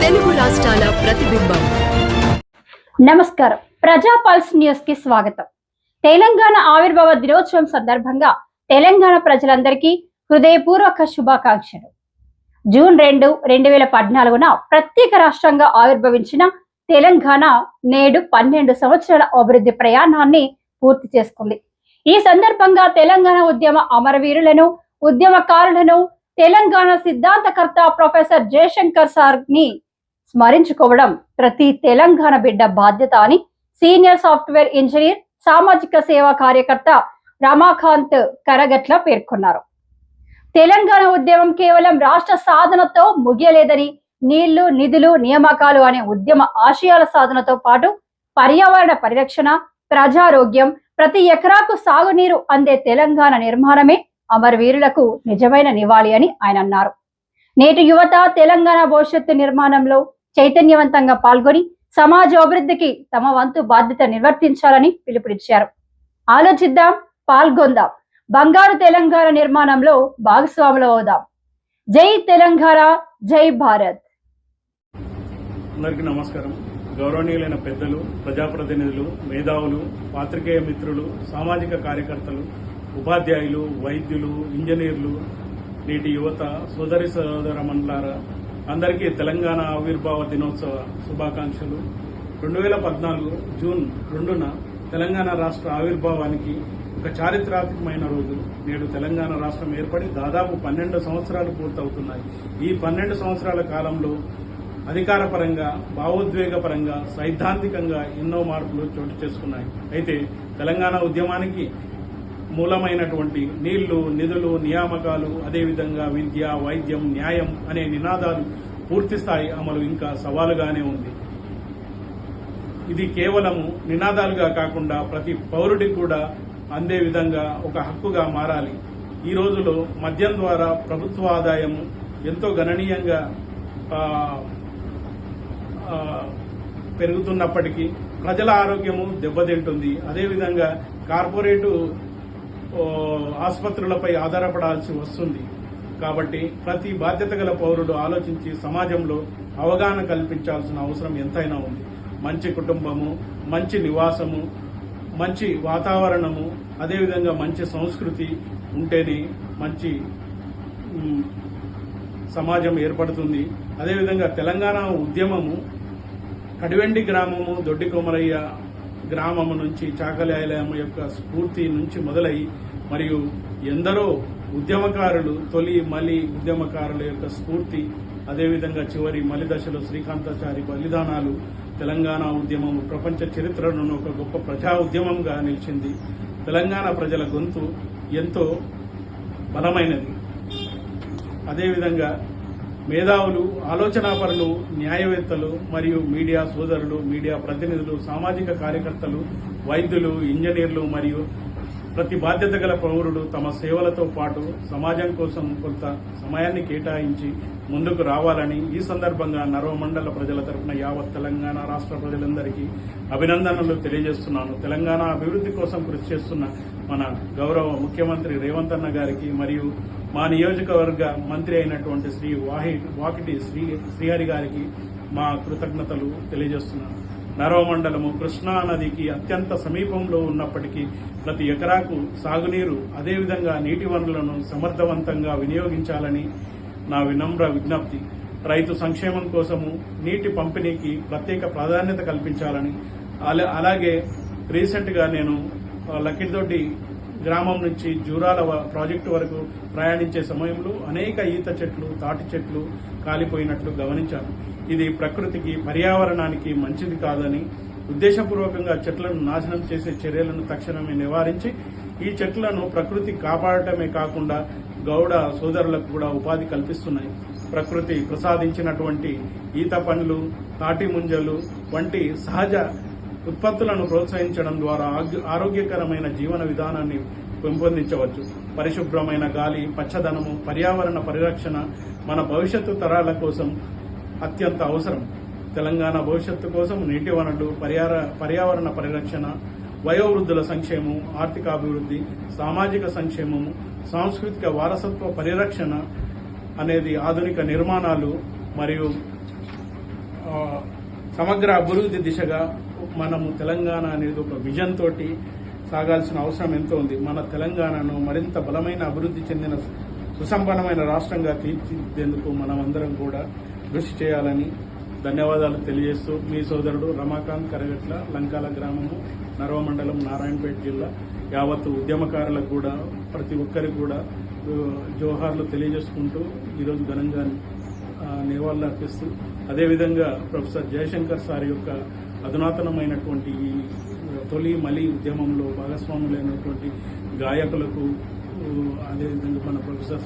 తెలుగు రాష్ట్రాల ప్రతిబింబం. నమస్కారం. ప్రజా పల్స్ న్యూస్ కి స్వాగతం. తెలంగాణ ఆవిర్భావ దినోత్సవం సందర్భంగా తెలంగాణ ప్రజలందరికీ హృదయపూర్వక శుభాకాంక్షలు. జూన్ 2, 2014న ప్రత్యేక రాష్ట్రంగా ఆవిర్భవించిన తెలంగాణ నేడు 12 సంవత్సరాల అభివృద్ధి ప్రయాణాన్ని పూర్తి చేసుకుంది. ఈ సందర్భంగా తెలంగాణ ఉద్యమ అమరవీరులను, ఉద్యమకారులను, తెలంగాణ సిద్ధాంతకర్త ప్రొఫెసర్ జయశంకర్ సార్ని స్మరించుకోవడం ప్రతి తెలంగాణ బిడ్డ బాధ్యత అని సీనియర్ సాఫ్ట్వేర్ ఇంజనీర్, సామాజిక సేవా కార్యకర్త రమాకాంత్ కరగట్ల పేర్కొన్నారు. తెలంగాణ ఉద్యమం కేవలం రాష్ట్ర సాధనతో ముగియలేదని, నీళ్లు, నిధులు, నియామకాలు అనే ఉద్యమ ఆశయాల సాధనతో పాటు పర్యావరణ పరిరక్షణ, ప్రజారోగ్యం, ప్రతి ఎకరాకు సాగునీరు అందే తెలంగాణ నిర్మాణమే అమరవీరులకు నిజమైన నివాళి అని ఆయన అన్నారు. నేటి యువత తెలంగాణ భవిష్యత్తు నిర్మాణంలో చైతన్యవంతంగా పాల్గొని సమాజ అభివృద్ధికి తమ వంతు బాధ్యత నిర్వర్తించాలని పిలుపునిచ్చారు. ఆలోచిద్దాం, పాల్గొందాం, బంగారు తెలంగాణ నిర్మాణంలో భాగస్వాములు అవుదాం. జై తెలంగాణ, జై భారత్. అందరికీ నమస్కారం. గౌరవనీయులైన పెద్దలు, ప్రజాప్రతినిధులు, మేధావులు, పాత్రికేయ మిత్రులు, సామాజిక కార్యకర్తలు, ఉపాధ్యాయులు, వైద్యులు, ఇంజనీర్లు, నేటి యువత, సోదరి సోదరమణులారా, అందరికీ తెలంగాణ ఆవిర్భావ దినోత్సవ శుభాకాంక్షలు. 2014 జూన్ 2న తెలంగాణ రాష్ట్ర ఆవిర్భావానికి ఒక చారిత్రాత్మకమైన రోజు. నేడు తెలంగాణ రాష్ట్రం ఏర్పడి దాదాపు 12 సంవత్సరాలు పూర్తవుతున్నాయి. ఈ 12 సంవత్సరాల కాలంలో అధికారపరంగా, భావోద్వేగపరంగా, సైద్ధాంతికంగా ఎన్నో మార్పులు చోటు చేసుకున్నాయి. అయితే తెలంగాణ ఉద్యమానికి మూలమైనటువంటి నీళ్లు, నిధులు, నియామకాలు, అదేవిధంగా విద్య, వైద్యం, న్యాయం అనే నినాదాలు పూర్తిస్థాయి అమలు ఇంకా సవాలుగానే ఉంది. ఇది కేవలము నినాదాలుగా కాకుండా ప్రతి పౌరుడికి కూడా అందే విధంగా ఒక హక్కుగా మారాలి. ఈ రోజులో మద్యం ద్వారా ప్రభుత్వ ఆదాయము ఎంతో గణనీయంగా పెరుగుతున్నప్పటికీ ప్రజల ఆరోగ్యము దెబ్బతింటుంది. అదేవిధంగా కార్పొరేటు ఆసుపత్రులపై ఆధారపడాల్సి వస్తుంది. కాబట్టి ప్రతి బాధ్యత గల పౌరుడు ఆలోచించి సమాజంలో అవగాహన కల్పించాల్సిన అవసరం ఎంతైనా ఉంది. మంచి కుటుంబము, మంచి నివాసము, మంచి వాతావరణము, అదేవిధంగా మంచి సంస్కృతి ఉంటేనే మంచి సమాజం ఏర్పడుతుంది. అదేవిధంగా తెలంగాణ ఉద్యమము కడివెండి గ్రామము, దొడ్డి కొమరయ్య గ్రామము నుంచి చాకలాయలం యొక్క స్ఫూర్తి నుంచి మొదలై మరియు ఎందరో ఉద్యమకారులు, తొలి మలి ఉద్యమకారుల యొక్క స్ఫూర్తి, అదేవిధంగా చివరి మలి దశలో శ్రీకాంతాచారి బలిదానాలు తెలంగాణ ఉద్యమం ప్రపంచ చరిత్రను ఒక గొప్ప ప్రజా ఉద్యమంగా నిలిచింది. తెలంగాణ ప్రజల గొంతు ఎంతో బలమైనది. అదేవిధంగా మేధావులు, ఆలోచనాపరులు, న్యాయవేత్తలు మరియు మీడియా సోదరులు, మీడియా ప్రతినిధులు, సామాజిక కార్యకర్తలు, వైద్యులు, ఇంజనీర్లు మరియు ప్రతి బాధ్యత గల పౌరుడు తమ సేవలతో పాటు సమాజం కోసం కొంత సమయాన్ని కేటాయించి ముందుకు రావాలని ఈ సందర్భంగా నరవమండల ప్రజల తరఫున యావత్ తెలంగాణ రాష్ట్ర ప్రజలందరికీ అభినందనలు తెలియజేస్తున్నాను. తెలంగాణ అభివృద్ధి కోసం కృషి చేస్తున్న మన గౌరవ ముఖ్యమంత్రి రేవంత్ అన్న గారికి మరియు మా నియోజకవర్గ మంత్రి అయినటువంటి శ్రీ వాకిటి శ్రీహరి గారికి మా కృతజ్ఞతలు తెలియజేస్తున్నాను. నరవమండలము కృష్ణా నదికి అత్యంత సమీపంలో ఉన్నప్పటికీ ప్రతి ఎకరాకు సాగునీరు, అదేవిధంగా నీటి వనరులను సమర్థవంతంగా వినియోగించాలని నా వినమ్ర విజ్ఞప్తి. రైతు సంక్షేమం కోసము నీటి పంపిణీకి ప్రత్యేక ప్రాధాన్యత కల్పించాలని, అలాగే రీసెంట్ గా నేను లక్కిదొడ్డి గ్రామం నుంచి జూరాల ప్రాజెక్టు వరకు ప్రయాణించే సమయంలో అనేక ఈత చెట్లు, తాటి చెట్లు కాలిపోయినట్లు గమనించాను. ఇది ప్రకృతికి, పర్యావరణానికి మంచిది కాదని ఉద్దేశపూర్వకంగా చెట్లను నాశనం చేసే చర్యలను తక్షణమే నివారించి ఈ చెట్లను ప్రకృతి కాపాడటమే కాకుండా గౌడ సోదరులకు కూడా ఉపాధి కల్పిస్తున్నాయి. ప్రకృతి ప్రసాదించినటువంటి ఈత పండ్లు, తాటి ముంజలు వంటి సహజ ఉత్పత్తులను ప్రోత్సహించడం ద్వారా ఆరోగ్యకరమైన జీవన విధానాన్ని పెంపొందించవచ్చు. పరిశుభ్రమైన గాలి, పచ్చదనము, పర్యావరణ పరిరక్షణ మన భవిష్యత్తు తరాల కోసం అత్యంత అవసరం. తెలంగాణ భవిష్యత్తు కోసం నీటి వనరులు, పర్యావరణ పరిరక్షణ, వయోవృద్ధుల సంక్షేమం, ఆర్థికాభివృద్ధి, సామాజిక సంక్షేమము, సాంస్కృతిక వారసత్వ పరిరక్షణ అనేది ఆధునిక నిర్మాణాలు మరియు సమగ్ర అభివృద్ధి దిశగా మనము తెలంగాణ అనేది ఒక విజన్ తోటి సాగాల్సిన అవసరం ఎంతో ఉంది. మన తెలంగాణను మరింత బలమైన అభివృద్ధి చెందిన సుసంపన్నమైన రాష్ట్రంగా తీర్చిదిద్దేందుకు మనమందరం కూడా కృషి చేయాలని ధన్యవాదాలు తెలియజేస్తూ మీ సోదరుడు రమాకాంత్ కరగట్ల, లంకాల గ్రామము, నర్వ మండలం, నారాయణపేట జిల్లా. యావత్తు ఉద్యమకారులకు కూడా ప్రతి ఒక్కరికి కూడా జోహార్లు తెలియజేసుకుంటూ ఈరోజు ఘనంగా నివాళులు అర్పిస్తూ అదేవిధంగా ప్రొఫెసర్ జయశంకర్ సార్ యొక్క అధునాతనమైనటువంటి ఈ తొలి మలి ఉద్యమంలో భాగస్వాములైనటువంటి గాయకులకు అదేవిధంగా మన ప్రొఫెసర్